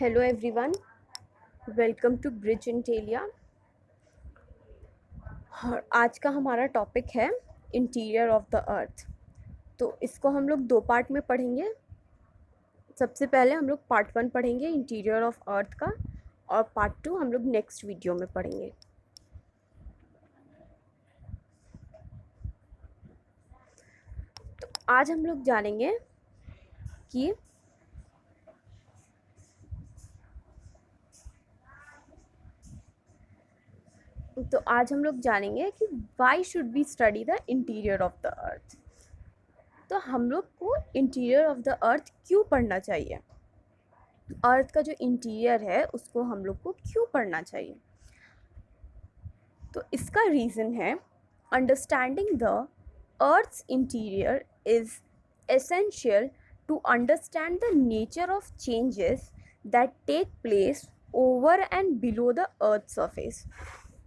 Hello everyone, welcome to Bridge Intellia. और आज का हमारा टॉपिक है इंटीरियर ऑफ द अर्थ। तो इसको हम लोग दो पार्ट में पढ़ेंगे। सबसे पहले हम लोग पार्ट 1 पढ़ेंगे इंटीरियर ऑफ अर्थ का, और पार्ट 2 हम लोग नेक्स्ट वीडियो में पढ़ेंगे। तो आज हम लोग जानेंगे कि why should we study the interior of the earth. तो हम लोग को इंटीरियर ऑफ द अर्थ क्यों पढ़ना चाहिए, अर्थ का जो इंटीरियर है उसको हम लोग को क्यों पढ़ना चाहिए। तो इसका रीज़न है, understanding the earth's interior is essential to understand the nature of changes that take place over and below the earth surface।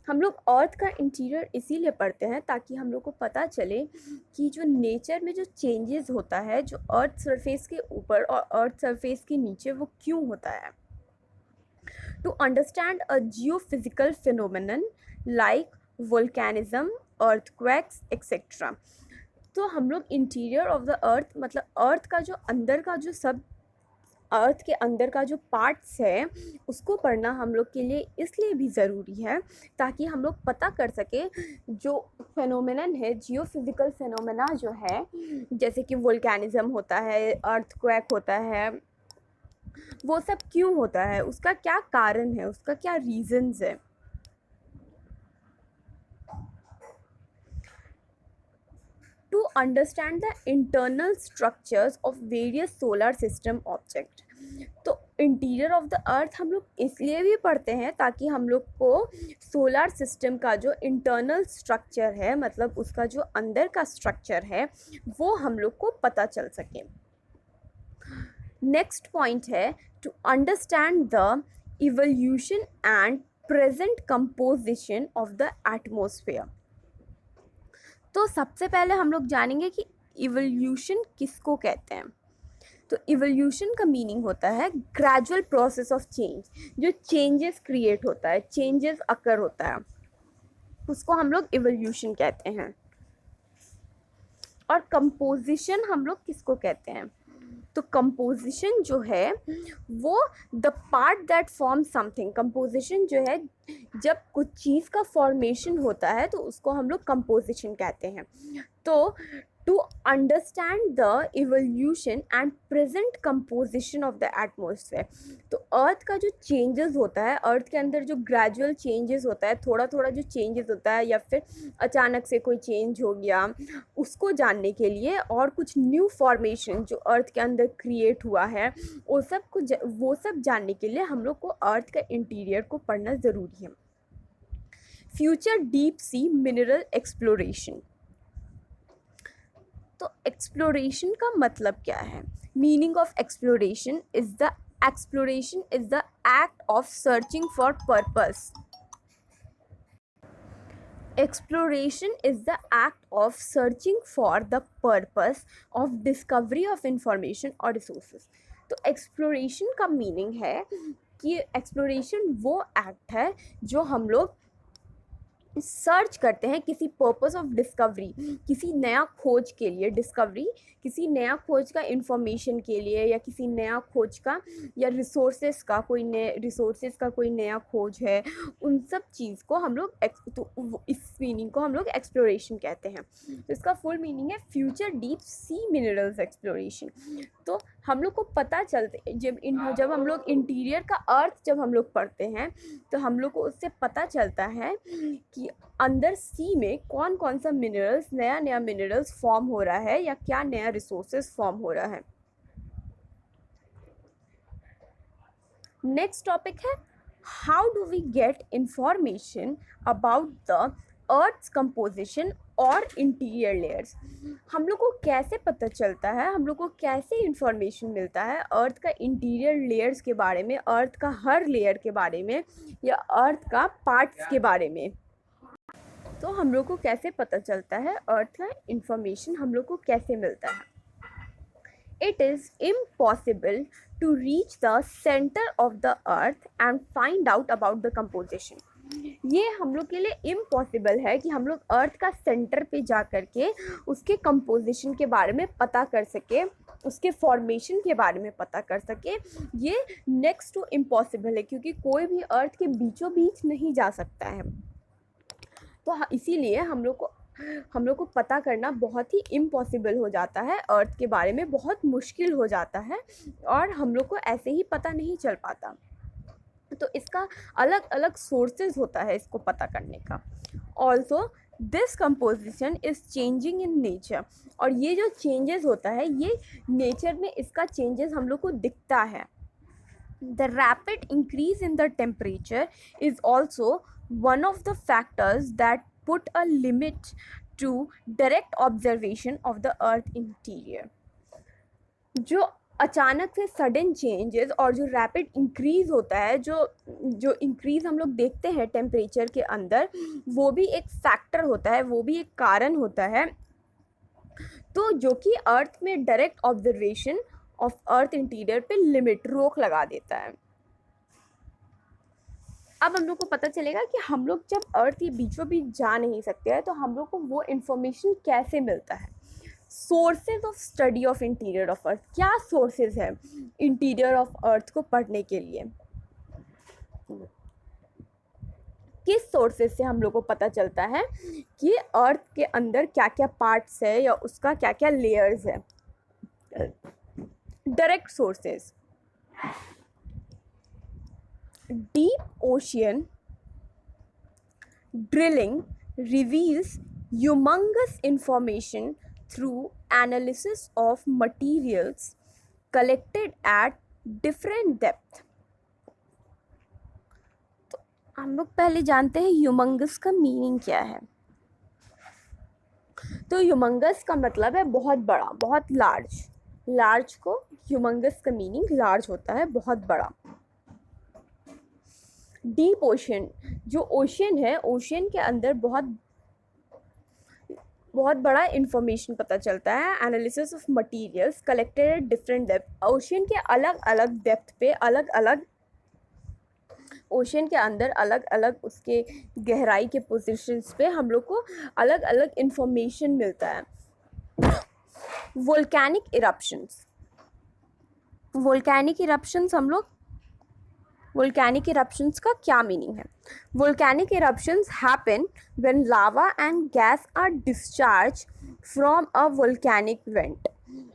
हम लोग अर्थ का इंटीरियर इसीलिए पढ़ते हैं ताकि हम लोग को पता चले कि जो नेचर में जो चेंजेस होता है, जो अर्थ सरफेस के ऊपर और अर्थ सरफेस के नीचे, वो क्यों होता है। To understand a geophysical phenomenon like volcanism, earthquakes etcetera. तो हम लोग इंटीरियर ऑफ द अर्थ मतलब अर्थ का जो अंदर का जो सब अर्थ के अंदर का जो पार्ट्स है उसको पढ़ना हम लोग के लिए इसलिए भी ज़रूरी है ताकि हम लोग पता कर सके जो फेनोमेनन है, जियोफिजिकल फेनोमेना जो है, जैसे कि वोल्केनिज्म होता है, अर्थक्वेक होता है, वो सब क्यों होता है, उसका क्या कारण है, उसका क्या रीजंस है। To understand the internal structures of various solar system object। तो इंटीरियर ऑफ द अर्थ हम लोग इसलिए भी पढ़ते हैं ताकि हम लोग को सोलर सिस्टम का जो इंटरनल स्ट्रक्चर है, मतलब उसका जो अंदर का स्ट्रक्चर है, वो हम लोग को पता चल सके। नेक्स्ट पॉइंट है to understand the evolution and present composition of the atmosphere. तो सबसे पहले हम लोग जानेंगे कि इवोल्यूशन किसको कहते हैं। तो इवोल्यूशन का मीनिंग होता है ग्रेजुअल प्रोसेस ऑफ चेंज, जो चेंजेस क्रिएट होता है, चेंजेस अकर होता है, उसको हम लोग इवोल्यूशन कहते हैं। और कंपोजिशन हम लोग किसको कहते हैं। तो कंपोजिशन जो है वो the part that form something, composition जो है जब कुछ चीज़ का फॉर्मेशन होता है तो उसको हम लोग कंपोजिशन कहते हैं। तो to understand the evolution and present composition of the atmosphere. तो अर्थ का जो चेंजेस होता है, अर्थ के अंदर जो ग्रेजुअल चेंजेस होता है, थोड़ा थोड़ा जो चेंजेस होता है या फिर अचानक से कोई चेंज हो गया, उसको जानने के लिए, और कुछ न्यू फॉर्मेशन जो अर्थ के अंदर क्रिएट हुआ है वो सब जानने के लिए हम लोग को अर्थ का इंटीरियर को पढ़ना ज़रूरी है। Future deep sea mineral exploration. तो एक्सप्लोरेशन का मतलब क्या है। Meaning of exploration is the act of searching for purpose. Exploration is the act of searching for the purpose of discovery of information or resources। तो exploration का meaning है कि exploration वो act है जो हम लोग सर्च करते हैं किसी पर्पस ऑफ डिस्कवरी, किसी नया खोज के लिए। डिस्कवरी किसी नया खोज का इंफॉर्मेशन के लिए, या किसी नया खोज का, या रिसोर्सेज का कोई नया खोज है, उन सब चीज़ को हम लोग तो इस मीनिंग को हम लोग एक्सप्लोरेशन कहते हैं। तो इसका फुल मीनिंग है future deep sea minerals exploration. तो हम लोग को पता चलते जब हम लोग इंटीरियर का अर्थ जब हम लोग पढ़ते हैं तो हम लोग को उससे पता चलता है कि अंदर सी में कौन कौन सा नया मिनरल्स फॉर्म हो रहा है, या क्या नया रिसोर्सेज फॉर्म हो रहा है। नेक्स्ट टॉपिक है how do we get information about the earth's composition और इंटीरियर लेयर्स। हम लोग को कैसे पता चलता है, हम लोग को कैसे इंफॉर्मेशन मिलता है अर्थ का इंटीरियर लेयर्स के बारे में, अर्थ का हर लेयर के बारे में, या अर्थ का पार्ट्स के बारे में। तो हम लोग को कैसे पता चलता है, अर्थ का इंफॉर्मेशन हम लोग को कैसे मिलता है। it is impossible to reach the center of the earth and find out about the composition. ये हम लोग के लिए इम्पॉसिबल है कि हम लोग अर्थ का सेंटर पे जा कर के उसके कंपोजिशन के बारे में पता कर सके, उसके फॉर्मेशन के बारे में पता कर सके. ये नेक्स्ट टू इम्पॉसिबल है क्योंकि कोई भी अर्थ के बीचों बीच नहीं जा सकता है. तो इसीलिए हम लोग को पता करना बहुत ही इम्पॉसिबल हो जाता है, अर्थ के बारे में बहुत मुश्किल हो जाता है और हम लोग को ऐसे ही पता नहीं चल पाता. तो इसका अलग अलग सोर्सेज होता है इसको पता करने का. Also this composition is changing in nature. और ये जो चेंजेस होता है ये नेचर में इसका चेंजेस हम लोग को दिखता है. The rapid increase in the temperature is also one of the factors that put a limit to direct observation of the earth interior. जो अचानक से सडन चेंजेस और जो रैपिड इंक्रीज़ होता है, जो इंक्रीज़ हम लोग देखते हैं टेम्परेचर के अंदर, वो भी एक फैक्टर होता है, वो भी एक कारण होता है. तो जो कि अर्थ में direct observation of earth interior पे लिमिट रोक लगा देता है. अब हम लोग को पता चलेगा कि हम लोग जब अर्थ के बीचों बीच जा नहीं सकते हैं तो हम लोग को वो इन्फॉर्मेशन कैसे मिलता है. Sources of study of interior of earth. क्या सोर्सेज है इंटीरियर ऑफ अर्थ को पढ़ने के लिए? किस सोर्सेज से हम लोग को पता चलता है कि अर्थ के अंदर क्या क्या पार्ट्स है या उसका क्या क्या लेयर्स है? Direct sources. Deep ocean drilling reveals humongous information through analysis of materials collected at different depth. तो हम लोग पहले जानते हैं ह्यूमंगस का मीनिंग क्या है. तो ह्यूमंगस का मतलब है बहुत बड़ा, बहुत लार्ज. लार्ज को ह्यूमंगस का मीनिंग लार्ज होता है, बहुत बड़ा. डीप ओशन, जो ओशियन है, ओशियन के अंदर बहुत बड़ा इंफॉर्मेशन पता चलता है. Analysis of materials collected at different depth. Ocean के अलग अलग डेप्थ पे, अलग अलग ओशियन के अंदर अलग अलग उसके गहराई के पोजीशंस पे हम लोग को अलग अलग इंफॉर्मेशन मिलता है. Volcanic eruptions. वोल्केनिक इरप्शंस हम लोग वोल्केनिक इरप्शंस का क्या मीनिंग है? Volcanic eruptions happen when lava and gas are discharge from a volcanic vent.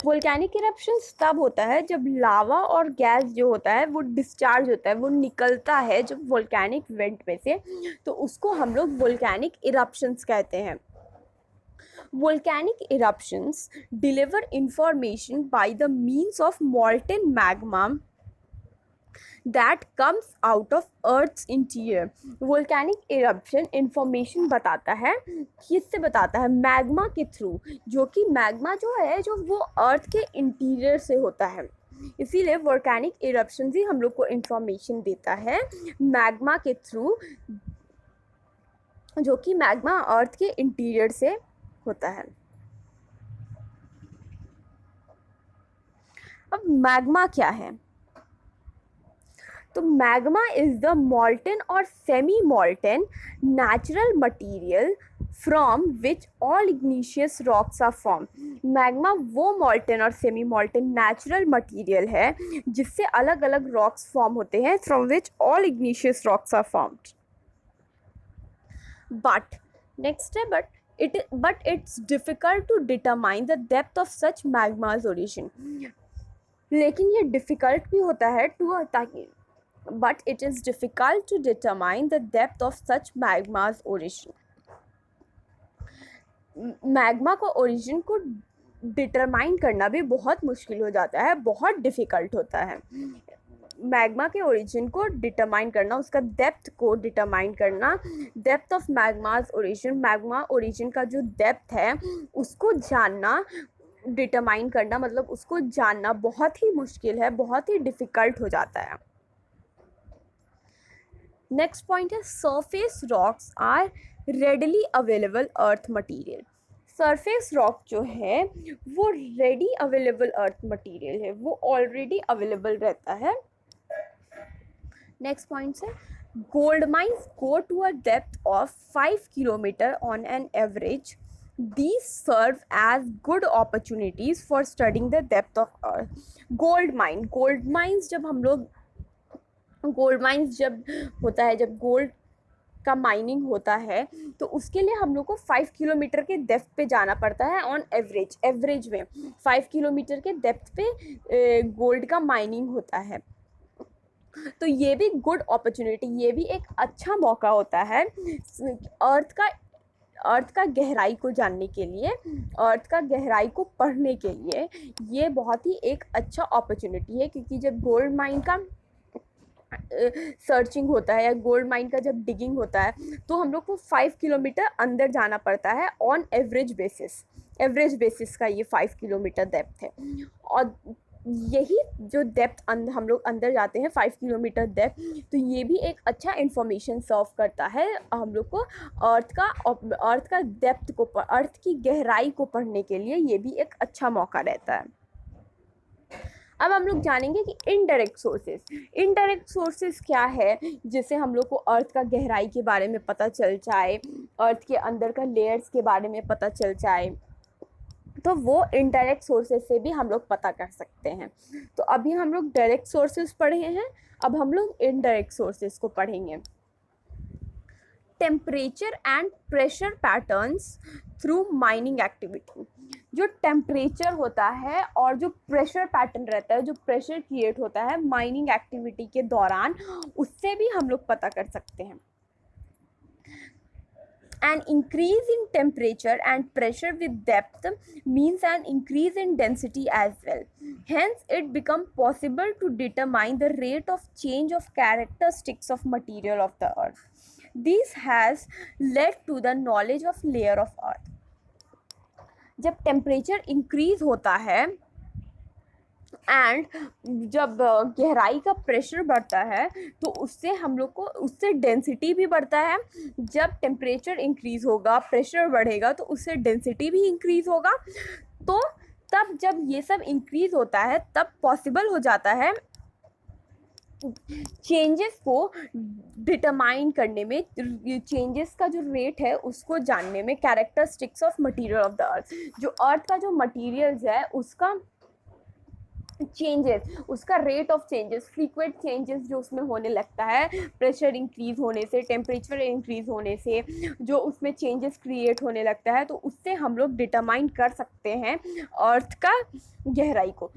Volcanic eruptions तब होता है जब लावा और गैस जो होता है वो डिस्चार्ज होता है, वो निकलता है जब वोल्केनिक वेंट में से, तो उसको हम लोग वोल्केनिक इरप्शंस कहते हैं. Volcanic eruptions deliver information by the means of molten magma that comes out of Earth's interior. Volcanic eruption information बताता है, किससे बताता है? मैग्मा के थ्रू, जो कि मैग्मा जो है जो वो अर्थ के इंटीरियर से होता है. इसीलिए वोल्केनिक इरप्शन ही हम लोग को इंफॉर्मेशन देता है मैग्मा के थ्रू, जो कि मैग्मा अर्थ के इंटीरियर से होता है. अब मैग्मा क्या है? तो मैग्मा इज द मॉल्टन और semi molten natural material from which all igneous rocks are form. Magma वो मॉल्टन और सेमी मॉल्टन नेचुरल मटेरियल है जिससे अलग अलग रॉक्स फॉर्म होते हैं, from which all igneous rocks are formed. But next है but it's difficult to determine the depth of such magma's origin. लेकिन ये difficult भी होता है but it is difficult to determine the depth of such magma's origin. Magma को origin को determine करना भी बहुत मुश्किल हो जाता है, बहुत डिफ़िकल्ट होता है. मैग्मा के ओरिजिन को डिटरमाइन करना, उसका डेप्थ को डिटरमाइन करना, depth of magma's origin, magma origin का जो डेप्थ है उसको जानना, डिटरमाइन करना, मतलब उसको जानना बहुत ही मुश्किल है, बहुत ही डिफ़िकल्ट हो जाता है. नेक्स्ट पॉइंट है surface rocks are readily available earth material. Surface rock जो है वो रेडी अवेलेबल अर्थ मटेरियल है, वो ऑलरेडी अवेलेबल रहता है। नेक्स्ट पॉइंट है gold mines go to a depth of 5 kilometre on an average. These serve as good opportunities for studying the depth of earth. Gold mines जब हम लोग gold mines जब होता है, जब गोल्ड का माइनिंग होता है तो उसके लिए हम लोग को 5 किलोमीटर के डेप्थ पे जाना पड़ता है ऑन एवरेज में 5 किलोमीटर के डेप्थ पे गोल्ड का माइनिंग होता है। तो ये भी गुड अपॉर्चुनिटी, ये भी एक अच्छा मौका होता है अर्थ का गहराई को जानने के लिए, अर्थ का गहराई को पढ़ने के लिए। ये बहुत ही एक अच्छा अपॉर्चुनिटी है, क्योंकि जब गोल्ड माइन का सर्चिंग होता है या गोल्ड माइन का जब डिगिंग होता है तो हम लोग को 5 किलोमीटर अंदर जाना पड़ता है ऑन एवरेज बेसिस का ये 5 किलोमीटर डेप्थ है। और यही जो डेप्थ हम लोग अंदर जाते हैं 5 किलोमीटर डेप्थ, तो ये भी एक अच्छा इन्फॉर्मेशन सर्व करता है हम लोग को अर्थ का डेप्थ को, अर्थ की गहराई को पढ़ने के लिए। ये भी एक अच्छा मौका रहता है। अब हम लोग जानेंगे कि इनडायरेक्ट सोर्सेस क्या है जिससे हम लोग को अर्थ का गहराई के बारे में पता चल जाए, अर्थ के अंदर का लेयर्स के बारे में पता चल जाए। तो वो इनडायरेक्ट सोर्सेज से भी हम लोग पता कर सकते हैं। तो अभी हम लोग डायरेक्ट सोर्सेज पढ़े हैं, अब हम लोग इनडायरेक्ट सोर्सेज को पढ़ेंगे। Temperature and pressure patterns through mining activity. जो टेम्परेचर होता है और जो प्रेशर पैटर्न रहता है, जो प्रेशर क्रिएट होता है माइनिंग एक्टिविटी के दौरान, उससे भी हम लोग पता कर सकते हैं। An increase in temperature and pressure with depth means an increase in density as well. Hence, it becomes possible to determine the rate of change of characteristics of material of the earth. This has led to the knowledge of layer of earth. जब temperature increase होता है and जब गहराई का pressure बढ़ता है तो उससे हम लोग को, उससे डेंसिटी भी बढ़ता है। जब टेम्परेचर इंक्रीज होगा, प्रेशर बढ़ेगा, तो उससे डेंसिटी भी इंक्रीज होगा। तो तब जब ये सब इंक्रीज होता है तब पॉसिबल हो जाता है चेंजेस को डिटरमाइन करने में, चेंजेस का जो रेट है उसको जानने में। Characteristics of material of the अर्थ, जो अर्थ का जो मटेरियल्स है उसका चेंजेस, उसका rate of changes, frequent changes जो उसमें होने लगता है प्रेशर इंक्रीज होने से, टेम्परेचर इंक्रीज होने से, जो उसमें चेंजेस क्रिएट होने लगता है, तो उससे हम लोग डिटरमाइन कर सकते हैं अर्थ का गहराई को।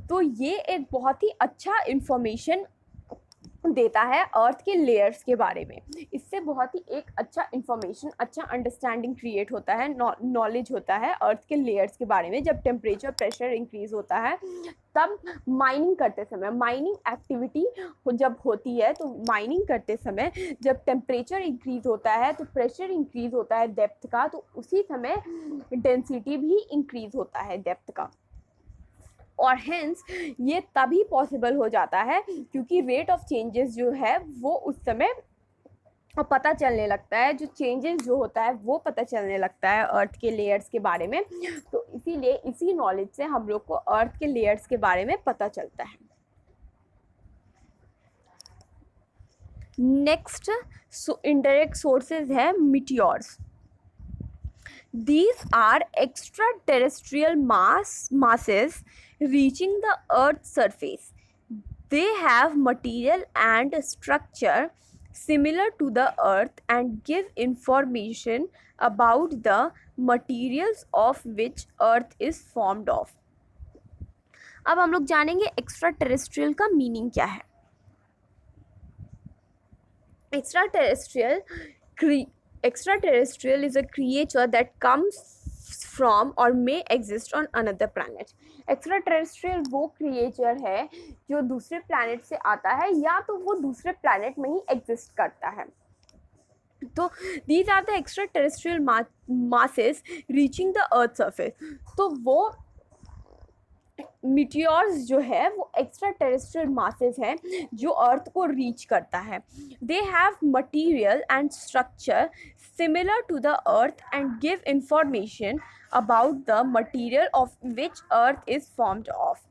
तो ये एक बहुत ही अच्छा इंफॉर्मेशन देता है अर्थ के लेयर्स के बारे में। इससे बहुत ही एक अच्छा इंफॉर्मेशन, अच्छा अंडरस्टैंडिंग क्रिएट होता है, नॉलेज होता है अर्थ के लेयर्स के बारे में। जब टेम्परेचर प्रेशर इंक्रीज होता है तब माइनिंग करते समय, माइनिंग एक्टिविटी जब होती है तो माइनिंग करते समय जब टेम्परेचर इंक्रीज होता है तो प्रेशर इंक्रीज होता है डेप्थ का, तो उसी समय डेंसिटी भी इंक्रीज होता है डेप्थ का। और हेंस ये तभी पॉसिबल हो जाता है क्योंकि रेट ऑफ चेंजेस जो है वो उस समय पता चलने लगता है, जो चेंजेस जो होता है वो पता चलने लगता है अर्थ के लेयर्स के बारे में। तो इसीलिए इसी नॉलेज से हम लोग को अर्थ के लेयर्स के बारे में पता चलता है। नेक्स्ट इनडायरेक्ट सोर्सेज है meteors. These are extraterrestrial masses reaching the Earth's surface. They have material and structure similar to the Earth and give information about the materials of which Earth is formed of. अब हम लोग जानेंगे extra terrestrial का meaning क्या है। Extraterrestrial is a creature that comes from or may exist on another planet. Extraterrestrial वो creature है जो दूसरे planet से आता है या तो वो दूसरे planet में ही exist करता है। तो these are the extraterrestrial masses reaching the earth surface. तो वो मीटियोर्स जो है वो एक्स्ट्रा टेरेस्ट्रियल मासेस हैं जो अर्थ को रीच करता है. They have material and structure similar to the earth and give information about the material of which earth is formed of.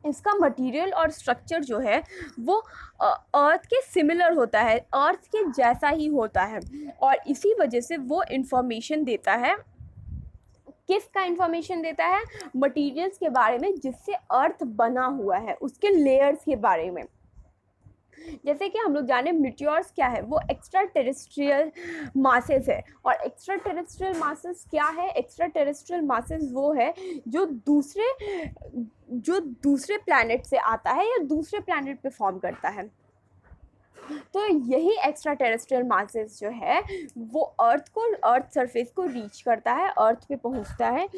इसका मटेरियल और स्ट्रक्चर जो है वो अर्थ के सिमिलर होता है, अर्थ के जैसा ही होता है, और इसी वजह से वो इंफॉर्मेशन देता है. किसका इंफॉर्मेशन देता है? मटेरियल्स के बारे में जिससे अर्थ बना हुआ है, उसके लेयर्स के बारे में. जैसे कि हम लोग जाने मीटियोर्स क्या है, वो एक्स्ट्रा टेरेस्ट्रियल मासेस है. और एक्स्ट्रा टेरेस्ट्रियल मासेस क्या है? एक्स्ट्रा टेरेस्ट्रियल मासेस वो है जो दूसरे प्लैनेट से आता है या दूसरे प्लैनेट पे फॉर्म करता है. तो यही एक्स्ट्रा टेरेस्ट्रियल मासेस जो है वो अर्थ सरफेस को रीच करता है, अर्थ पे पहुंचता है.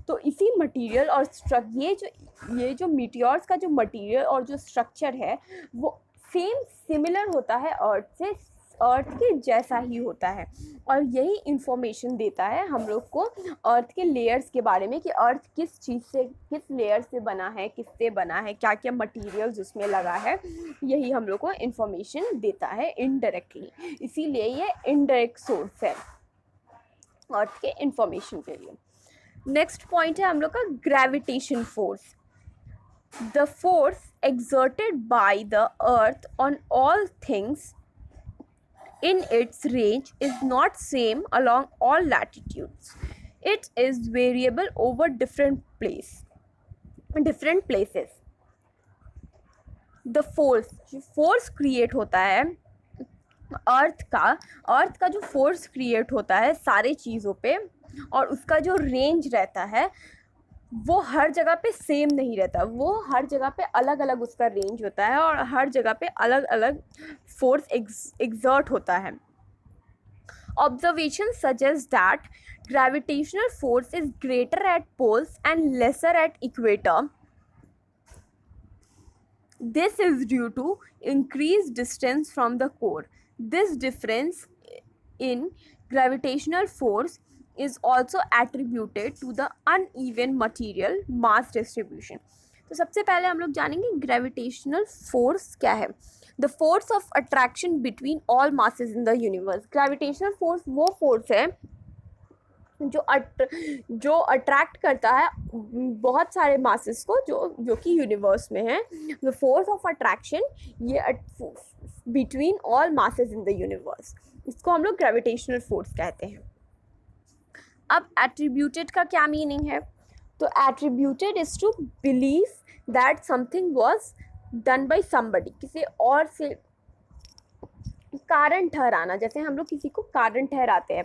तो इसी मटेरियल और ये जो मीटियोर्स का जो मटेरियल और जो स्ट्रक्चर है वो सिमिलर होता है अर्थ से, अर्थ के जैसा ही होता है. और यही इंफॉर्मेशन देता है हम लोग को अर्थ के लेयर्स के बारे में कि अर्थ किस चीज़ से, किस लेयर से बना है, किससे बना है, क्या क्या मटेरियल्स उसमें लगा है. यही हम लोग को इंफॉर्मेशन देता है इनडायरेक्टली. इसीलिए ये इनडायरेक्ट सोर्स है अर्थ के इंफॉर्मेशन के लिए. नेक्स्ट पॉइंट है हम लोग का gravitation force. The force exerted by the earth on all things in its range is not same along all latitudes. It is variable over different places. The force create होता है अर्थ का जो force create होता है सारे चीज़ों पे, और उसका जो रेंज रहता है वो हर जगह पे सेम नहीं रहता. वो हर जगह पे अलग अलग उसका रेंज होता है और हर जगह पे अलग अलग फोर्स एक्सर्ट होता है. Observations suggest that gravitational force is greater at poles and lesser at equator. This is due to increased distance from the core. This difference in gravitational force is also attributed to the uneven material mass distribution. तो सबसे पहले हम लोग जानेंगे gravitational force क्या है. The force of attraction between all masses in the universe. Gravitational force वो force है जो अट्रैक्ट करता है बहुत सारे मासेस को जो कि यूनिवर्स में है. द फोर्स ऑफ अट्रैक्शन ये between all masses in the universe, इसको हम लोग ग्रेविटेशनल फोर्स कहते हैं. अब एट्रीब्यूटेड का क्या मीनिंग है? तो attributed is to believe that something was done by somebody. किसी और से कारण ठहराना. जैसे हम लोग किसी को कारण ठहराते हैं,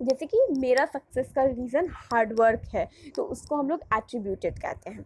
जैसे कि मेरा सक्सेस का रीज़न हार्ड वर्क है, तो उसको हम लोग एट्रीब्यूटेड कहते हैं.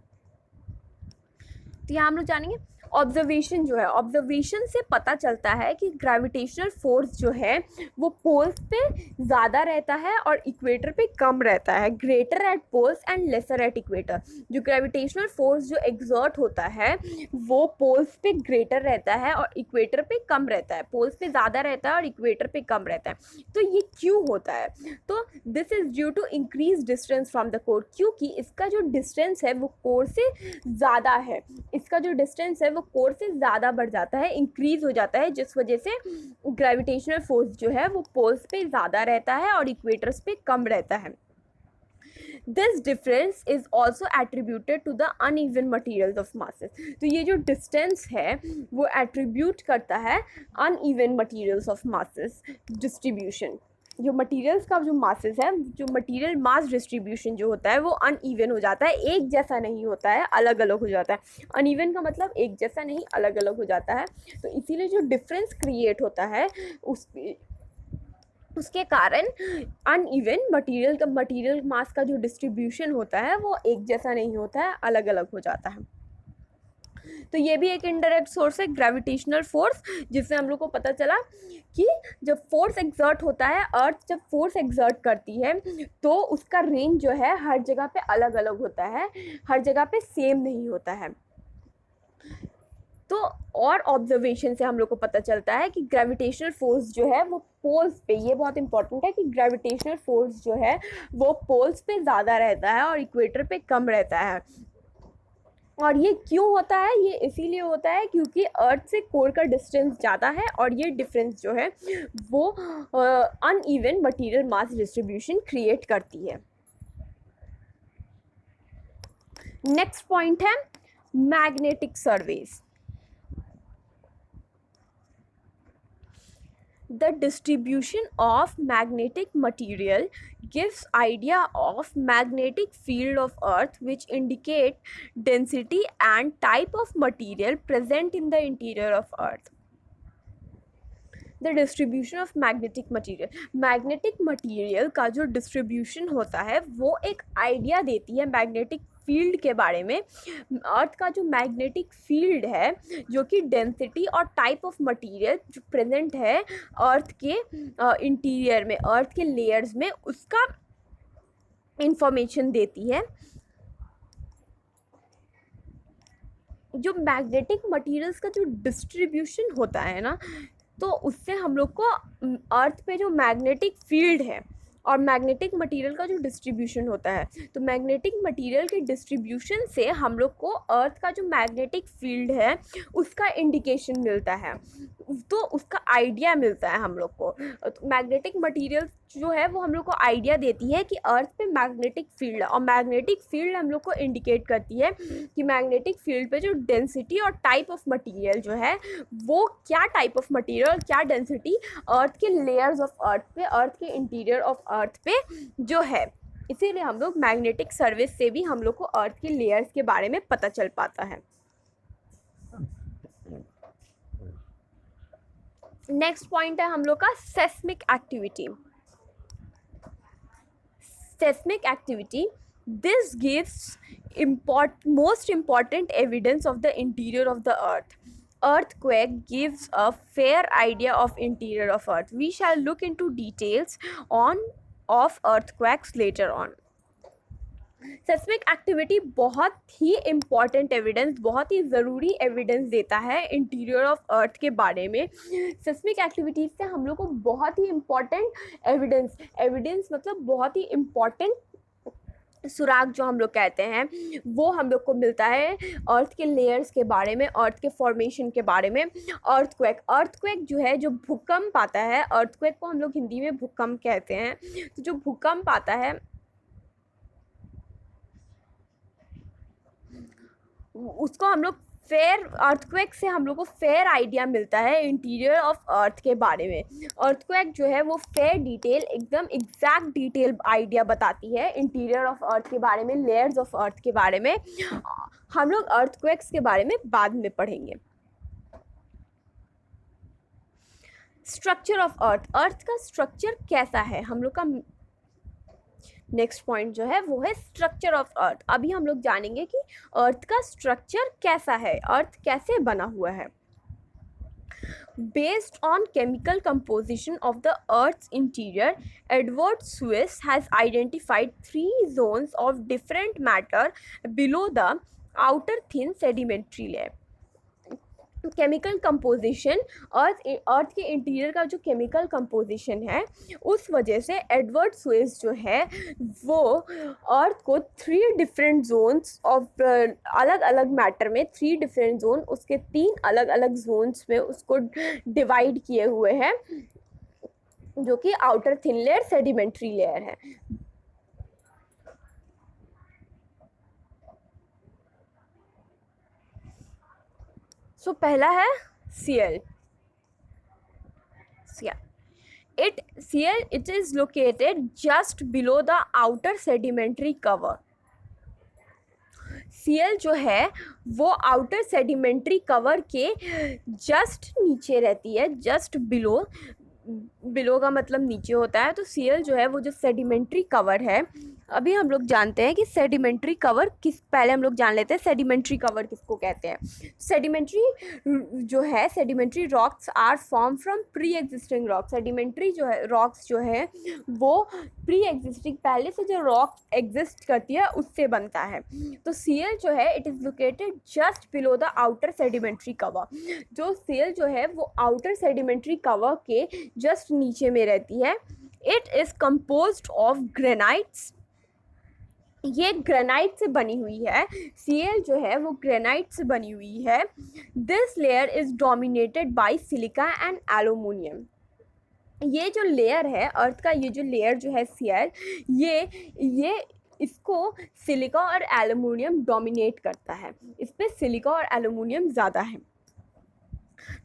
तो यहाँ हम लोग जानेंगे ऑब्जर्वेशन जो है. ऑब्जर्वेशन से पता चलता है कि ग्रेविटेशनल फोर्स जो है वो पोल्स पे ज़्यादा रहता है और इक्वेटर पे कम रहता है. Greater at poles and lesser at equator. जो ग्रेविटेशनल फोर्स जो एक्सर्ट होता है वो पोल्स पे ग्रेटर रहता है और इक्वेटर पे कम रहता है. पोल्स पे ज़्यादा रहता है और इक्वेटर पे कम रहता है. तो ये क्यों होता है? तो this is due to increase distance from the core. क्योंकि इसका जो डिस्टेंस है वो कोर से ज़्यादा है. इसका जो डिस्टेंस है वो कोर से ज़्यादा बढ़ जाता है, इंक्रीज हो जाता है, जिस वजह से ग्रेविटेशनल फोर्स जो है वो पोल्स पे ज़्यादा रहता है और इक्वेटर्स पे कम रहता है. This difference is also attributed to the uneven materials of masses. तो ये जो डिस्टेंस है वो एट्रीब्यूट करता है uneven materials of masses distribution. जो मटेरियल्स का जो मासेस है, जो मटेरियल मास डिस्ट्रीब्यूशन जो होता है वो अनइवन हो जाता है, एक जैसा नहीं होता है, अलग अलग हो जाता है. अनइवन का मतलब एक जैसा नहीं, अलग अलग हो जाता है. तो इसीलिए जो डिफरेंस क्रिएट होता है उसके कारण अनइवन मटेरियल मास का जो डिस्ट्रीब्यूशन होता है वो एक जैसा नहीं होता है, अलग अलग हो जाता है. तो ये भी एक इनडायरेक्ट सोर्स है ग्रेविटेशनल फोर्स, जिससे हम लोग को पता चला कि जब फोर्स एक्सर्ट होता है, अर्थ जब फोर्स एक्सर्ट करती है तो उसका रेंज जो है हर जगह पे अलग अलग होता है, हर जगह पे सेम नहीं होता है. तो और ऑब्जर्वेशन से हम लोग को पता चलता है कि ग्रेविटेशनल फोर्स जो है वो पोल्स पे, ये बहुत इंपॉर्टेंट है कि ग्रेविटेशनल फोर्स जो है वो पोल्स पे ज़्यादा रहता है और इक्वेटर पे कम रहता है. और ये क्यों होता है, ये इसीलिए होता है क्योंकि अर्थ से कोर का डिस्टेंस ज़्यादा है और ये डिफरेंस जो है वो uneven material mass distribution create करती है। नेक्स्ट पॉइंट है magnetic surveys. The distribution of magnetic material gives idea of magnetic field of earth, which indicate density and type of material present in the interior of earth. The distribution of magnetic material, magnetic material का जो distribution होता है वो एक idea देती है magnetic field के बारे में। अर्थ का जो मैग्नेटिक फील्ड है जो कि डेंसिटी और टाइप ऑफ मटेरियल जो प्रेजेंट है अर्थ के इंटीरियर में, अर्थ के लेयर्स में, उसका इंफॉर्मेशन देती है। जो मैग्नेटिक मटेरियल्स का जो डिस्ट्रीब्यूशन होता है ना, तो उससे हम लोग को अर्थ पे जो मैग्नेटिक फील्ड है और मैग्नेटिक मटेरियल का जो डिस्ट्रीब्यूशन होता है, तो मैग्नेटिक मटेरियल के डिस्ट्रीब्यूशन से हम लोग को अर्थ का जो मैग्नेटिक फील्ड है उसका इंडिकेशन मिलता है, तो उसका आइडिया मिलता है हम लोग को। तो मैग्नेटिक मटेरियल जो है वो हम लोग को आइडिया देती है कि अर्थ पे मैग्नेटिक फील्ड है, और मैग्नेटिक फील्ड हम लोग को इंडिकेट करती है कि मैग्नेटिक फील्ड पे जो डेंसिटी और टाइप ऑफ मटेरियल जो है वो क्या टाइप ऑफ मटेरियल, क्या डेंसिटी अर्थ के लेयर्स ऑफ अर्थ पे, अर्थ के इंटीरियर ऑफ अर्थ पे जो है। इसीलिए हम लोग मैग्नेटिक सर्विस से भी हम लोग को अर्थ के लेयर्स के बारे में पता चल पाता है। नेक्स्ट पॉइंट है हम लोग का seismic activity. Seismic activity, this gives most important evidence of the interior of the earth. Earthquake gives a fair idea of interior of earth. We shall look into details of earthquakes later on. Seismic activity बहुत ही important evidence, बहुत ही ज़रूरी evidence देता है interior of earth के बारे में। Seismic activities से हम लोग को बहुत ही इम्पॉर्टेंट एविडेंस मतलब बहुत ही इम्पॉर्टेंट सुराग जो हम लोग कहते हैं वो हम लोग को मिलता है अर्थ के लेयर्स के बारे में, अर्थ के फॉर्मेशन के बारे में। अर्थक्वेक जो है, जो भूकंप आता है, अर्थक्वेक को हम लोग हिंदी में भूकंप कहते हैं। तो जो भूकंप आता है उसको हम लोग अर्थक्वेक से हम लोग को फेयर आइडिया मिलता है इंटीरियर ऑफ अर्थ के बारे में। अर्थक्वेक जो है वो फेयर डिटेल, एकदम एग्जैक्ट डिटेल आइडिया बताती है इंटीरियर ऑफ अर्थ के बारे में, लेयर्स ऑफ अर्थ के बारे में। हम लोग अर्थक्वेक्स के बारे में बाद में पढ़ेंगे। स्ट्रक्चर ऑफ अर्थ का स्ट्रक्चर कैसा है, हम लोग का नेक्स्ट पॉइंट जो है वो है स्ट्रक्चर ऑफ अर्थ। अभी हम लोग जानेंगे कि अर्थ का स्ट्रक्चर कैसा है, अर्थ कैसे बना हुआ है। Based on chemical composition of the Earth's interior, Edward Swiss has identified 3 zones of different matter below the outer thin sedimentary layer. Chemical composition, earth के इंटीरियर का जो केमिकल कंपोजिशन है उस वजह से एडवर्ड स्विस जो है वो अर्थ को 3 डिफरेंट जोन्स ऑफ अलग अलग मैटर में, 3 डिफरेंट जोन, उसके 3 अलग अलग जोन्स में उसको डिवाइड किए हुए हैं, जो कि outer thin layer, sedimentary layer है। सो पहला है Ciel. It is located just below the outer sedimentary cover. Ciel जो है वो आउटर सेडिमेंट्री कवर के जस्ट नीचे रहती है, जस्ट बिलो का मतलब नीचे होता है। तो Ciel जो है वो जो सेडिमेंट्री कवर है, अभी हम लोग जानते हैं कि सेडिमेंट्री कवर पहले हम लोग जान लेते हैं सेडिमेंट्री कवर किसको कहते हैं। Sedimentary rocks are form from pre existing rock. Sedimentary जो है रॉक्स जो है वो प्री एग्जिस्टिंग, पहले से जो रॉक एग्जिस्ट करती है उससे बनता है। तो Ciel जो है it is located just below the outer sedimentary cover. जो Ciel जो है वो आउटर सेडिमेंट्री कवर के जस्ट नीचे में रहती है। It is composed of granites ये ग्रेनाइट से बनी हुई है। Cl जो है वो ग्रेनाइट से बनी हुई है। This layer is dominated by silica and aluminium. ये जो लेयर है अर्थ का, ये जो लेयर जो है Cl, ये इसको सिलिका और एल्यूमिनियम डोमिनेट करता है। इस पे सिलिका और एल्यूमिनियम ज़्यादा है।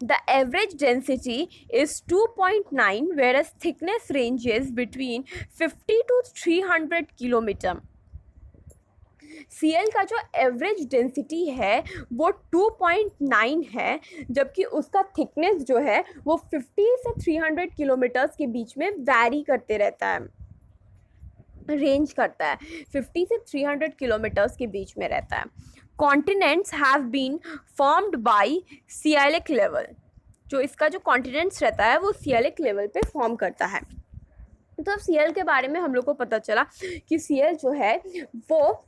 The average density is 2.9, whereas thickness ranges between 50 to 300 kilometre. Cl का जो एवरेज डेंसिटी है वो 2.9 है, जबकि उसका थिकनेस जो है वो 50 से 300 किलोमीटर्स के बीच में वैरी करते रहता है, रेंज करता है, 50 से 300 किलोमीटर्स के बीच में रहता है। Continents have been formed by sialic level. जो इसका जो कॉन्टिनेंट्स रहता है वो सियालिक लेवल पे फॉर्म करता है। तो अब Cl के बारे में हम लोग को पता चला कि Cl जो है वो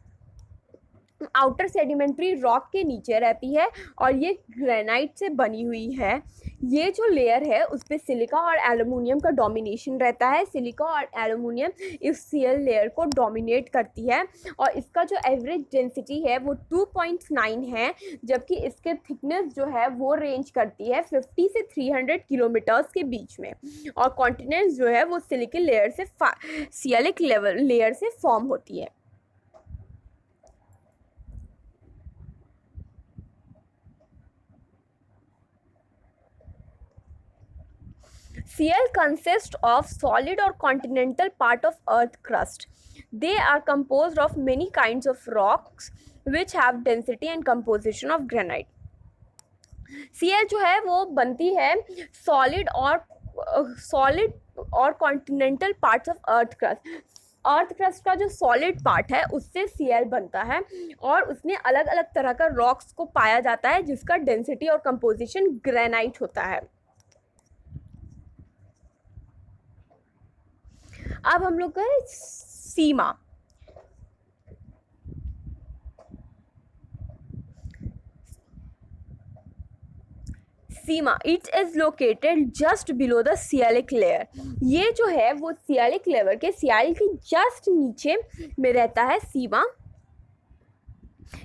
आउटर सेडिमेंट्री रॉक के नीचे रहती है और ये ग्रेनाइट से बनी हुई है। ये जो लेयर है उस पर सिलिका और एल्यूमिनियम का डोमिनेशन रहता है। सिलिका और एल्यूमिनियम इस Cl लेयर को डोमिनेट करती है और इसका जो एवरेज डेंसिटी है वो 2.9 है, जबकि इसके थिकनेस जो है वो रेंज करती है 50 से 300 किलोमीटर्स के बीच में। और कॉन्टिनेंट्स जो है वो सियालिक लेयर से फॉर्म होती है। Cl consists of solid or continental part of earth crust. They are composed of many kinds of rocks which have density and composition of granite. Cl जो है वो बनती है सॉलिड और continental parts of earth crust. Earth crust का जो solid part है उससे Cl बनता है और उसमें अलग अलग तरह का रॉक्स को पाया जाता है जिसका डेंसिटी और कंपोजिशन ग्रेनाइट होता है। अब हम लोग करें sima. Sima it is located just below the sialic layer. ये जो है वो सियालिक लेयर के सियाल के जस्ट नीचे में रहता है सीमा।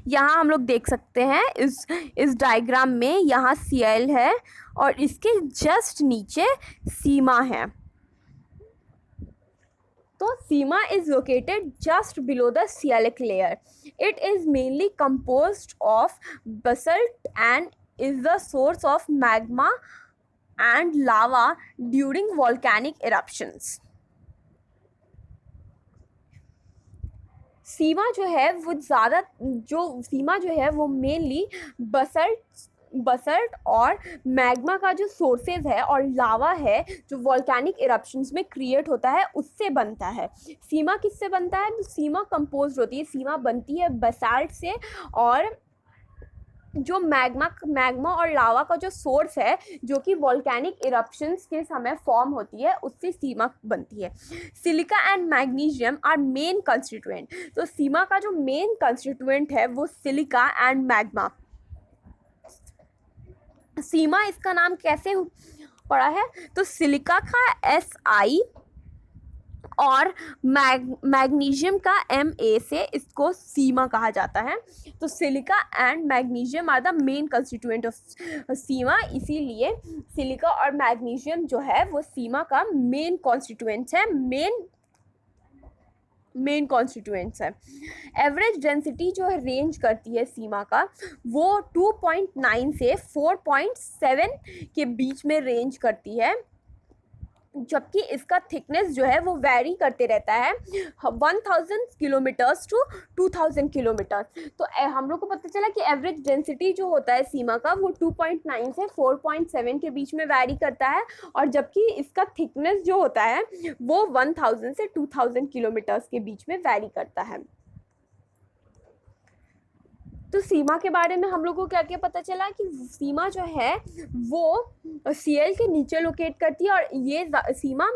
यहाँ हम लोग देख सकते हैं इस डायग्राम में, यहाँ Cl है और इसके जस्ट नीचे सीमा है। तो सीमा is located just below the Cialic layer. It is mainly composed of basalt and is the source of magma and lava during volcanic eruptions. सीमा जो है वो मेनली बसल्ट और मैग्मा का जो सोर्सेज है और लावा है जो वॉल्केनिक इरप्शंस में क्रिएट होता है उससे बनता है। सीमा किससे बनता है? तो सीमा कंपोज होती है, सीमा बनती है बसाल्ट से और जो मैग्मा और लावा का जो सोर्स है जो कि वॉल्केनिक इरप्शंस के समय फॉर्म होती है उससे सीमा बनती है। Silica and magnesium are main constituent. तो सीमा का जो मेन कंस्टिट्यूएंट है वो सिलिका एंड मैग्मा। सीमा इसका नाम कैसे पड़ा है? तो सिलिका का Si और मैग्नीशियम का Ma से इसको सीमा कहा जाता है। तो silica and magnesium are the main constituent of sima, इसीलिए सिलिका और मैग्नीशियम जो है वो सीमा का मेन कॉन्स्टिट्यूएंट्स है, मेन कॉन्स्टिट्यूएंट्स है। एवरेज डेंसिटी जो है रेंज करती है सीमा का वो 2.9 से 4.7 के बीच में रेंज करती है, जबकि इसका थिकनेस जो है वो वैरी करते रहता है 1000 किलोमीटर्स टू 2000 किलोमीटर। तो हम लोग को पता चला कि एवरेज डेंसिटी जो होता है सीमा का वो 2.9 से 4.7 के बीच में वैरी करता है और जबकि इसका थिकनेस जो होता है वो 1000 से 2000 किलोमीटर्स के बीच में वैरी करता है। तो सीमा के बारे में हम लोग को क्या क्या पता चला कि सीमा जो है वो सीएल के नीचे लोकेट करती है, और ये सीमा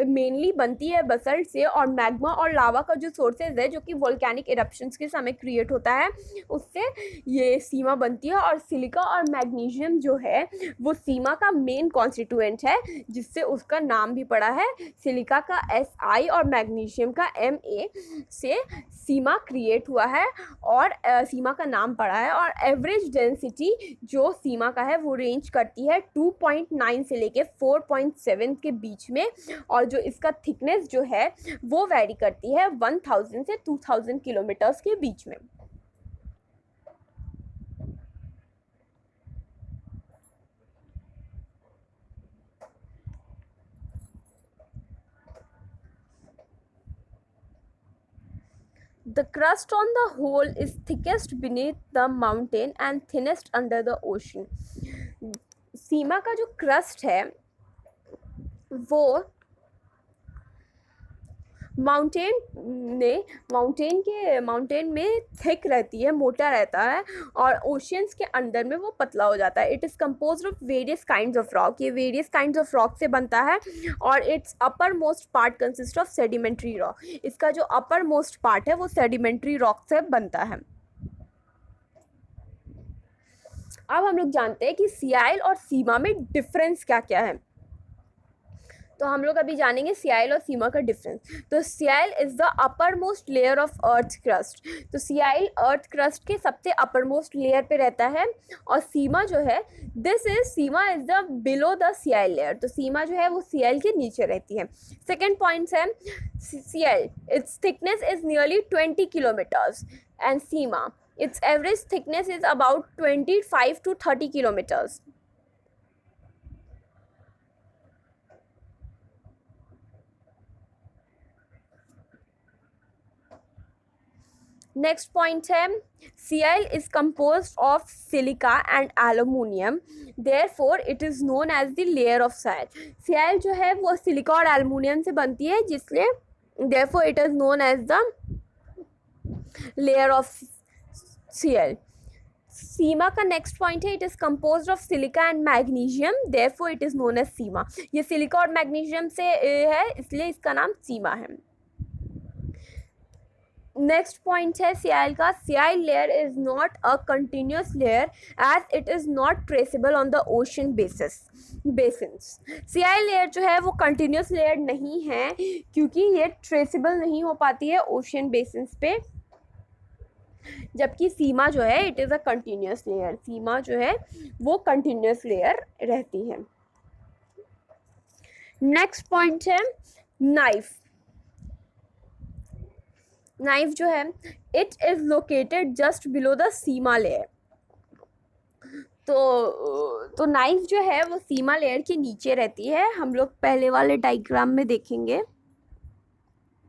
मेनली बनती है बसल्ट से, और मैग्मा और लावा का जो सोर्सेज है जो कि वोल्केनिक इरप्शंस के समय क्रिएट होता है, उससे ये सीमा बनती है। और सिलिका और मैग्नीशियम जो है वो सीमा का मेन कॉन्स्टिट्यूएंट है, जिससे उसका नाम भी पड़ा है। सिलिका का Si और मैग्नीशियम का Ma से सीमा क्रिएट हुआ है और सीमा का नाम पड़ा है। और एवरेज डेंसिटी जो सीमा का है वो रेंज करती है 2.9 से लेके 4.7 के बीच में, और जो इसका थिकनेस जो है वो वैरी करती है 1000 से 2000 किलोमीटर्स के बीच में। The crust on the whole is thickest beneath the mountain and thinnest under the ocean. सीमा का जो क्रस्ट है वो माउंटेन में थिक रहती है, मोटा रहता है, और ओशियंस के अंदर में वो पतला हो जाता है। It is compose of various kinds of rock, ये वेरियस काइंड्स ऑफ रॉक से बनता है, और it's upper most part consist of sedimentary rock. इसका जो अपर मोस्ट पार्ट है वो सेडिमेंट्री रॉक से बनता है। अब हम लोग जानते हैं कि सीआईएल और सीमा में डिफरेंस क्या क्या है। तो हम लोग अभी जानेंगे सीआईएल और सीमा का डिफरेंस। तो CIL is the upper most layer of earth crust. तो सीआईएल अर्थ क्रस्ट के सबसे अपर मोस्ट लेयर पे रहता है, और सीमा जो है sima is the below the sial layer. तो सीमा जो है वो सीआईएल के नीचे रहती है। सेकेंड पॉइंट है sial, its thickness is nearly 20 kilometres, and sima its average thickness is about 25 to 30 kilometres. Next point है sial is composed of silica and aluminium, therefore it is known as the layer of sial. Sial जो है वो silica और aluminium से बनती है, जिसलिए therefore it is known as the layer of sial. Sima का नेक्स्ट पॉइंट है it is composed of silica and magnesium, therefore it is known as sima. ये सिलिका और मैग्नीशियम से है, इसलिए इसका नाम सीमा है। नेक्स्ट पॉइंट है सीआईएल का, sial layer is not a continuous layer as it is not traceable on the ocean basins. Sial layer जो है वो कंटिन्यूस लेयर नहीं है, क्योंकि ये ट्रेसेबल नहीं हो पाती है ओशन बेसिन्स पे, जबकि सीमा जो है it is a continuous layer. Sima जो है वो कंटिन्यूस लेयर रहती है। नेक्स्ट पॉइंट है नाइफ। नाइफ जो है it is located just below the sima layer. तो नाइफ जो है वो सीमा लेयर के नीचे रहती है। हम लोग पहले वाले डायग्राम में देखेंगे,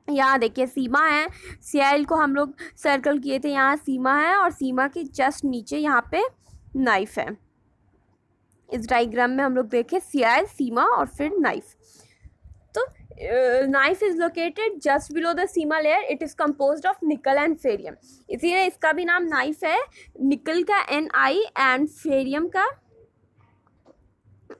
यहाँ देखिए सीमा है, सीआईएल को हम लोग सर्कल किए थे, यहाँ सीमा है, और सीमा के जस्ट नीचे यहाँ पे नाइफ है। इस डायग्राम में हम लोग देखें सीआईएल, सीमा और फिर नाइफ। तो knife is located just below the sima layer, it is composed of निकल एंड फेरियम, इसीलिए इसका भी नाम नाइफ है। निकल का Ni एंड फेरियम का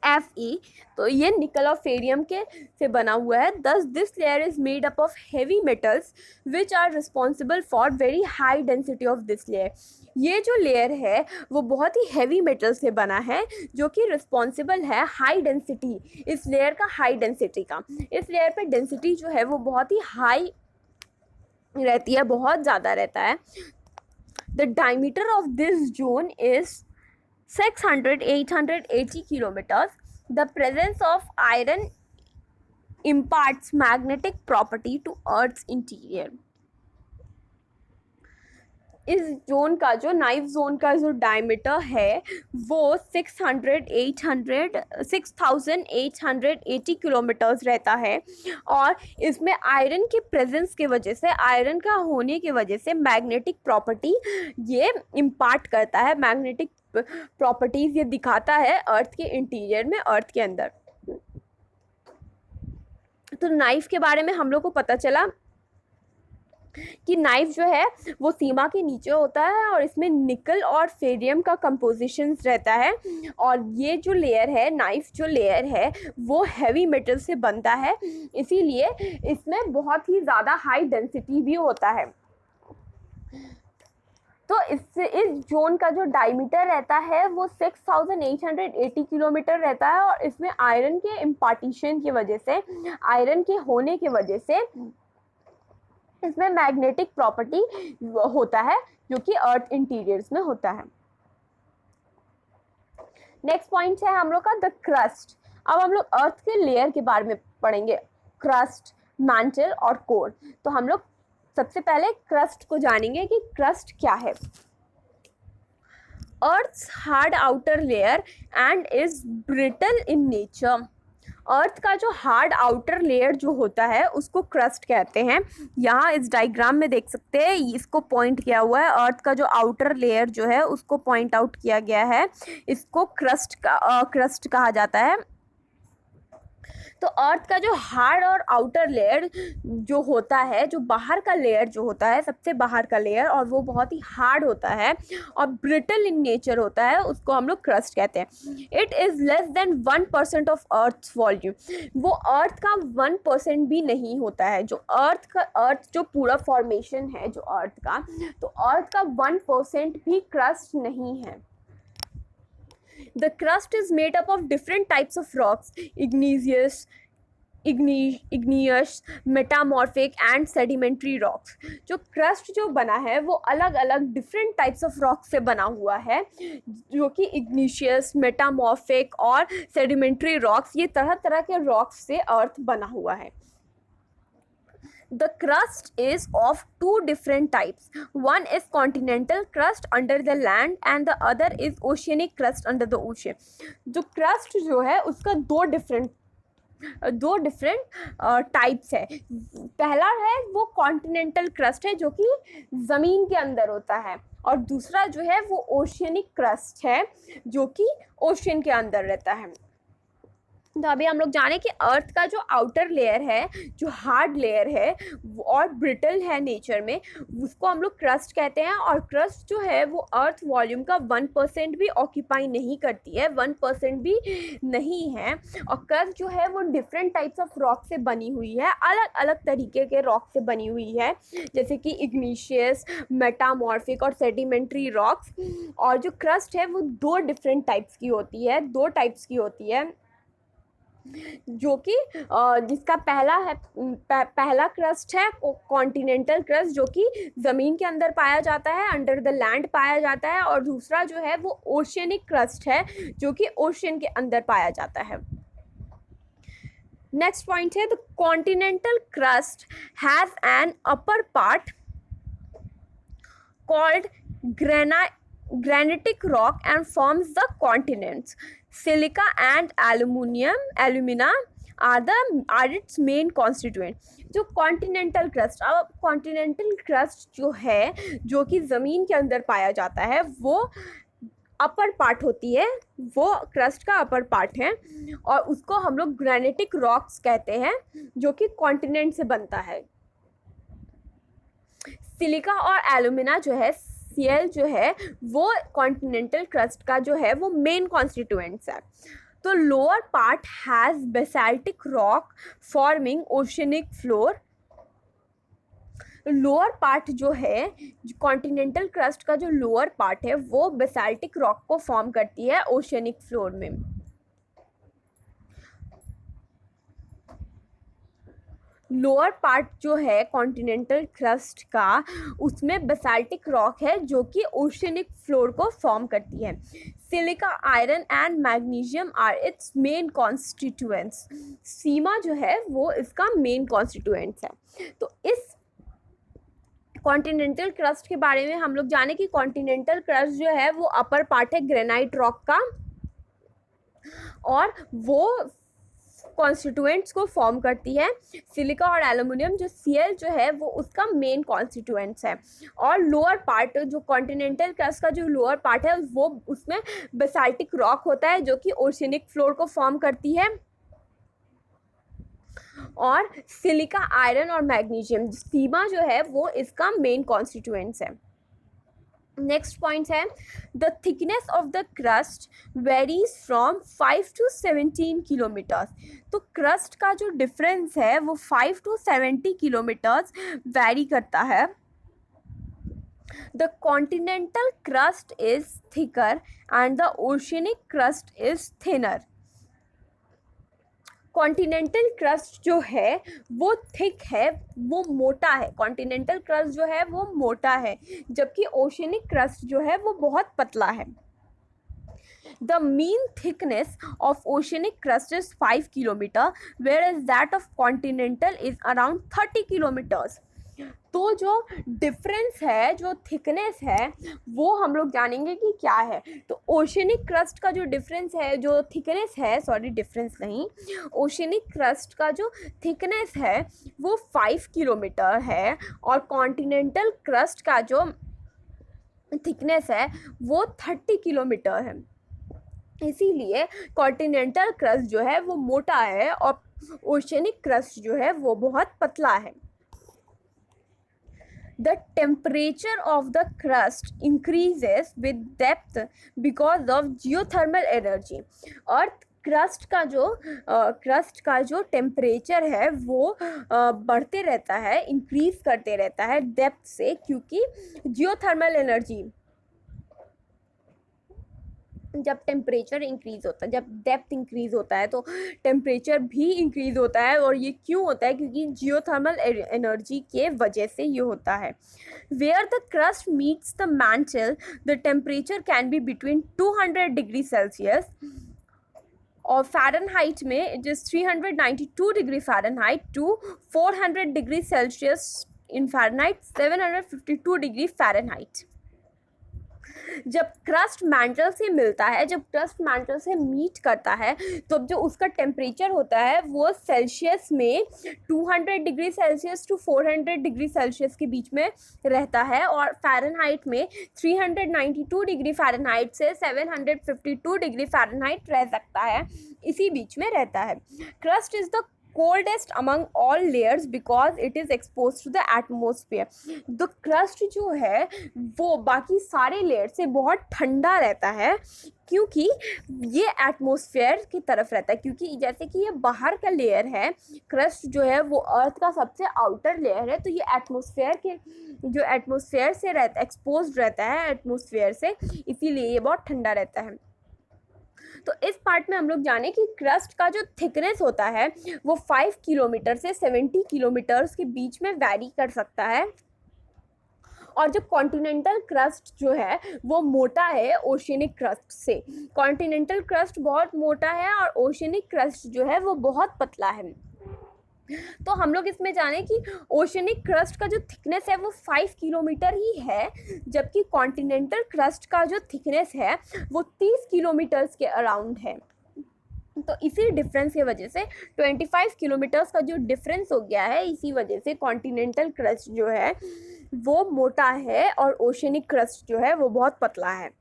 Fe। तो ये निकल और फेरियम के से बना हुआ है। Thus this layer is made up of heavy metals which are responsible for very high density of this layer. ये जो लेयर है वो बहुत ही हैवी मेटल से बना है, जो कि रिस्पॉन्सिबल है हाई डेंसिटी, इस लेयर का हाई डेंसिटी का। इस लेयर पे डेंसिटी जो है वो बहुत ही हाई रहती है, बहुत ज़्यादा रहता है। The diameter of this zone is 600-880 kilometers. The presence of iron imparts magnetic property to Earth's interior. इस जोन का जो नाइफ जोन का जो डायमीटर है वो 6,880 किलोमीटर्स रहता है, और इसमें आयरन के प्रेजेंस के वजह से, आयरन का होने की वजह से मैग्नेटिक प्रॉपर्टी ये इम्पार्ट करता है, मैग्नेटिक प्रॉपर्टीज ये दिखाता है अर्थ के इंटीरियर में, अर्थ के अंदर। तो नाइफ के बारे में हम लोग को पता चला कि नाइफ जो है वो सीमा के नीचे होता है और इसमें निकल और फेरियम का कंपोजिशन रहता है, और ये जो लेयर है, नाइफ जो लेयर है वो हैवी मेटल से बनता है, इसीलिए इसमें बहुत ही ज़्यादा हाई डेंसिटी भी होता है। तो इससे इस जोन का जो डायमीटर रहता है वो 6880 किलोमीटर रहता है, और इसमें आयरन के इम्पार्टीशन की वजह से, आयरन के होने की वजह से इसमें मैग्नेटिक प्रॉपर्टी होता है जो कि अर्थ इंटीरियर्स में होता है। नेक्स्ट पॉइंट है हम लोग का द क्रस्ट। अब हम लोग अर्थ के लेयर के बारे में पढ़ेंगे, क्रस्ट, मैंटल और कोर। तो हम लोग सबसे पहले क्रस्ट को जानेंगे कि क्रस्ट क्या है। Earth's hard outer layer and is brittle in nature. अर्थ का जो हार्ड आउटर लेयर जो होता है उसको क्रस्ट कहते हैं। यहाँ इस डायग्राम में देख सकते हैं, इसको पॉइंट किया हुआ है। अर्थ का जो आउटर लेयर जो है उसको पॉइंट आउट किया गया है, इसको क्रस्ट कहा जाता है। तो अर्थ का जो हार्ड और आउटर लेयर जो होता है, जो बाहर का लेयर जो होता है, सबसे बाहर का लेयर, और वो बहुत ही हार्ड होता है और ब्रिटल इन नेचर होता है, उसको हम लोग क्रस्ट कहते हैं। It is less than 1% of earth volume. वो अर्थ का 1% भी नहीं होता है। जो अर्थ जो पूरा फॉर्मेशन है जो अर्थ का, तो अर्थ का 1% भी क्रस्ट नहीं है। The crust is made up of different types of rocks: igneous, metamorphic and sedimentary rocks. जो क्रस्ट जो बना है वो अलग अलग डिफरेंट टाइप्स ऑफ रॉक से बना हुआ है, जो कि इग्निशियस, मेटामॉर्फिक और सेडिमेंट्री रॉक्स, ये तरह तरह के रॉक्स से अर्थ बना हुआ है। The crust is of two different types. One is continental crust under the land and the other is oceanic crust under the ocean. जो crust जो है उसका दो डिफरेंट टाइप्स है। पहला है वो कॉन्टिनेंटल क्रस्ट है जो कि ज़मीन के अंदर होता है, और दूसरा जो है वो ओशियनिक क्रस्ट है जो कि ओशन के अंदर रहता है। तो अभी हम लोग जाने कि अर्थ का जो आउटर लेयर है, जो हार्ड लेयर है और ब्रिटल है नेचर में, उसको हम लोग क्रस्ट कहते हैं। और क्रस्ट जो है वो अर्थ वॉल्यूम का 1% भी ऑक्यूपाई नहीं करती है, 1% भी नहीं है। और क्रस्ट जो है वो डिफरेंट टाइप्स ऑफ रॉक से बनी हुई है, अलग अलग तरीके के रॉक से बनी हुई है, जैसे कि इग्निशियस, मेटामॉर्फिक और सेडिमेंट्री रॉक्स। और जो क्रस्ट है वो दो डिफरेंट टाइप्स की होती है, दो टाइप्स की होती है, जो कि जिसका पहला क्रस्ट है कॉन्टिनेंटल क्रस्ट, जो कि ज़मीन के अंदर पाया जाता है, अंडर द लैंड पाया जाता है। और दूसरा जो है वो ओशियनिक क्रस्ट है जो कि ओशन के अंदर पाया जाता है। नेक्स्ट पॉइंट है the continental crust has an upper part called granitic rock and forms the continents. Silica and alumina are its main constituent. जो कॉन्टिनेंटल क्रस्ट, अब कॉन्टिनेंटल क्रस्ट जो है जो कि ज़मीन के अंदर पाया जाता है, वो अपर पार्ट होती है, वो क्रस्ट का अपर पार्ट है, और उसको हम लोग ग्रेनिटिक रॉक्स कहते हैं जो कि कॉन्टिनेंट से बनता है। सिलिका और एलुमिना जो है, Cl जो है, वो कॉन्टिनेंटल क्रस्ट का जो है वो मेन कॉन्स्टिट्यूएंट्स है। तो lower part has basaltic rock forming oceanic floor. Lower part जो है, कॉन्टिनेंटल क्रस्ट का जो लोअर पार्ट है वो बेसाल्टिक रॉक को फॉर्म करती है ओशनिक फ्लोर में। लोअर पार्ट जो है कॉन्टिनेंटल क्रस्ट का, उसमें बेसाल्टिक रॉक है जो कि ओशनिक फ्लोर को फॉर्म करती है। Silica, iron and magnesium are its main constituents. Sima जो है वो इसका मेन कॉन्स्टिट्यूएंट्स है। तो इस कॉन्टिनेंटल क्रस्ट के बारे में हम लोग जाने कि कॉन्टिनेंटल क्रस्ट जो है वो अपर पार्ट है ग्रेनाइट रॉक का, और वो कॉन्स्टिट्यूएंट्स को फॉर्म करती है। सिलिका और एल्युमिनियम जो Cl जो है वो उसका मेन कॉन्स्टिट्यूएंट्स है। और लोअर पार्ट जो कॉन्टिनेंटल क्रस्ट का जो लोअर पार्ट है वो उसमें बेसाल्टिक रॉक होता है जो कि ओशनिक फ्लोर को फॉर्म करती है। और सिलिका, आयरन और मैग्नीशियम, सीमा जो है वो इसका मेन कॉन्स्टिट्यूएंट्स है। नेक्स्ट पॉइंट है the thickness of the crust varies from 5 to 17 kilometres. तो क्रस्ट का जो डिफरेंस है वो 5 to 70 किलोमीटर्स वेरी करता है। The continental crust is thicker and the oceanic crust is thinner. Continental crust जो है वो थिक है, वो मोटा है। कॉन्टिनेंटल क्रस्ट जो है वो मोटा है, जबकि ओशियनिक क्रस्ट जो है वो बहुत पतला है। The mean thickness of oceanic crust is 5 kilometre whereas that of continental is around 30 kilometres. तो जो डिफरेंस है, जो थिकनेस है, वो हम लोग जानेंगे कि क्या है। तो ओशियनिक क्रस्ट का जो डिफरेंस है, जो थिकनेस है, सॉरी डिफरेंस नहीं, ओशियनिक क्रस्ट का जो थिकनेस है वो 5 किलोमीटर है और कॉन्टिनेंटल क्रस्ट का जो थिकनेस है वो 30 किलोमीटर है। इसीलिए कॉन्टिनेंटल क्रस्ट जो है वो मोटा है और ओशियनिक क्रस्ट जो है वो बहुत पतला है। The temperature of the crust increases with depth because of geothermal energy। Earth crust का जो टेम्परेचर है वो बढ़ते रहता है, इंक्रीज करते रहता है डेप्थ से, क्योंकि जियोथर्मल एनर्जी, जब टेम्परेचर इंक्रीज होता है, जब डेप्थ इंक्रीज होता है तो टेम्परेचर भी इंक्रीज होता है। और ये क्यों होता है? क्योंकि जियोथर्मल एनर्जी के वजह से ये होता है। Where the crust meets the mantle the temperature can be between 200 degree Celsius और फ़ारेनहाइट में it is 392 degree Fahrenheit to 400 degree Celsius in Fahrenheit, 752 degree Fahrenheit. जब क्रस्ट मैंटल से मिलता है, जब क्रस्ट मैंटल से मीट करता है, तो जो उसका टेम्परेचर होता है वो सेल्सियस में 200 degree Celsius to 400 degree Celsius के बीच में रहता है और फ़ारेनहाइट में 392 डिग्री फ़ारेनहाइट से 752 डिग्री फ़ारेनहाइट रह सकता है, इसी बीच में रहता है। Crust is the coldest among all layers because it is exposed to the atmosphere। तो क्रस्ट जो है वो बाकी सारे लेयर से बहुत ठंडा रहता है, क्योंकि ये एटमॉस्फेयर की तरफ रहता है। क्योंकि जैसे कि ये बाहर का लेयर है, क्रस्ट जो है वो अर्थ का सबसे आउटर लेयर है, तो ये एटमॉस्फेयर से रहता, एक्सपोज रहता है एटमॉस्फेयर से, इसीलिए ये बहुत ठंडा रहता है। तो इस पार्ट में हम लोग जाने कि क्रस्ट का जो थिकनेस होता है वो 5 किलोमीटर से 70 किलोमीटर्स के बीच में वैरी कर सकता है। और जो कॉन्टिनेंटल क्रस्ट जो है वो मोटा है ओशियनिक क्रस्ट से। कॉन्टिनेंटल क्रस्ट बहुत मोटा है और ओशियनिक क्रस्ट जो है वो बहुत पतला है। तो हम लोग इसमें जाने कि ओशियनिक क्रस्ट का जो थिकनेस है वो 5 किलोमीटर ही है, जबकि कॉन्टिनेंटल क्रस्ट का जो थिकनेस है वो 30 किलोमीटर्स के अराउंड है। तो इसी डिफरेंस की वजह से 25 किलोमीटर्स का जो डिफरेंस हो गया है, इसी वजह से कॉन्टिनेंटल क्रस्ट जो है वो मोटा है और ओशियनिक क्रस्ट जो है वो बहुत पतला है।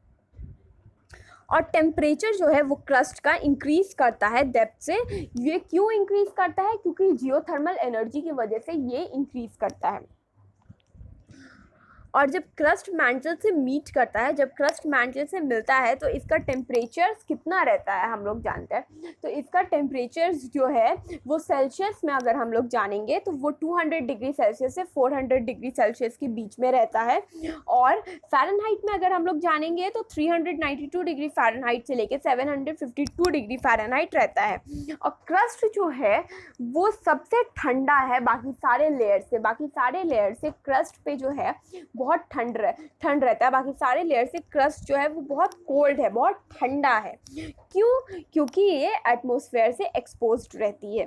और टेम्परेचर जो है वो क्रस्ट का इंक्रीज करता है डेप्थ से। ये क्यों इंक्रीज करता है? क्योंकि जियोथर्मल एनर्जी की वजह से ये इंक्रीज करता है। और जब क्रस्ट मैंटल से मीट करता है, जब क्रस्ट मैंटल से मिलता है, तो इसका टेम्परेचर कितना रहता है हम लोग जानते हैं। तो इसका टेम्परेचर जो है वो सेल्सियस में अगर हम लोग जानेंगे तो वो 200 डिग्री सेल्सियस से 400 डिग्री सेल्सियस के बीच में रहता है। और फ़ारेनहाइट में अगर हम लोग जानेंगे तो 392 डिग्री फ़ारेनहाइट से लेकर 752 डिग्री फ़ारेनहाइट रहता है। और क्रस्ट जो है वो सबसे ठंडा है बाकी सारे लेयर से। बाकी सारे लेयर से क्रस्ट पे जो है बहुत ठंड रहता है। बाकी सारे लेयर से क्रस्ट जो है वो बहुत कोल्ड है, बहुत ठंडा है। क्यों? क्योंकि ये एटमॉस्फेयर से एक्सपोज्ड रहती है।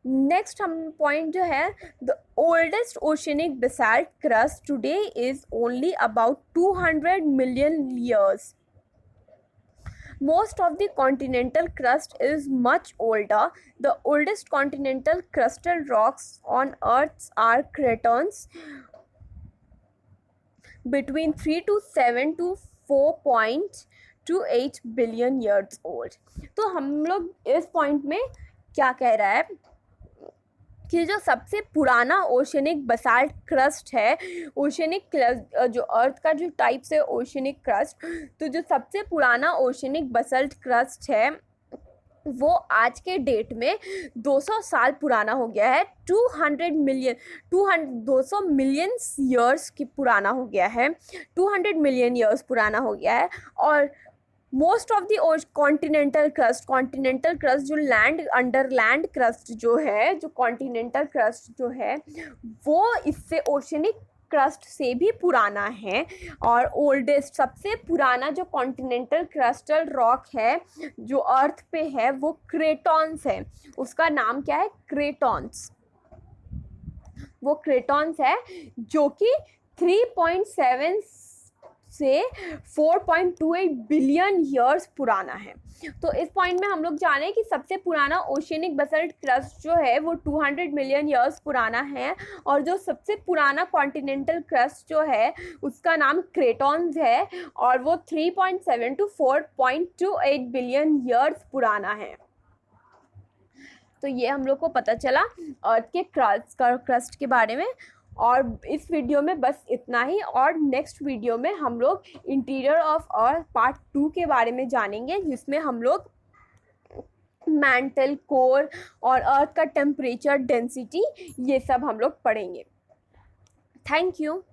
नेक्स्ट हम पॉइंट जो है, the oldest oceanic basalt crust today is only about 200 million years. Most of the continental crust is much older. The oldest continental crustal rocks on Earth are cratons between 3 to 7 to 4.2 2.8 billion years old. तो हम लोग इस point में क्या कह रहा है कि जो सबसे पुराना ओशनिक बसाल्ट क्रस्ट है, ओशनिक जो अर्थ का जो टाइप्स है ओशनिक क्रस्ट, तो जो सबसे पुराना ओशनिक बसाल्ट क्रस्ट है वो आज के डेट में 200 साल पुराना हो गया है। 200 मिलियन ईयर्स की पुराना हो गया है, 200 मिलियन ईयर्स पुराना हो गया है। और most of the continental crust जो लैंड अंडर लैंड क्रस्ट जो है, जो कॉन्टिनेंटल क्रस्ट जो है वो इससे ओशनिक क्रस्ट से भी पुराना है। और ओल्डेस्ट सबसे पुराना जो कॉन्टिनेंटल क्रस्टल रॉक है जो अर्थ पे है वो क्रेटॉन्स है। उसका नाम क्या है? क्रेटॉन्स। वो क्रेटॉन्स है जो कि 3.7 से 4.28 बिलियन ईयर्स पुराना है। तो इस पॉइंट में हम लोग जाने कि सबसे पुराना ओशनिक बसाल्ट क्रस्ट जो है वो 200 मिलियन ईयर्स पुराना है, और जो सबसे पुराना कॉन्टिनेंटल क्रस्ट जो है उसका नाम क्रेटॉन्स है, और वो 3.7 to 4.28 बिलियन ईयर्स पुराना है। तो ये हम लोग को पता चला अर्थ के क्रस्ट के बारे में। और इस वीडियो में बस इतना ही, और नेक्स्ट वीडियो में हम लोग इंटीरियर ऑफ अर्थ पार्ट 2 के बारे में जानेंगे, जिसमें हम लोग मैंटल, कोर और अर्थ का टेम्परेचर, डेंसिटी, ये सब हम लोग पढ़ेंगे। Thank you.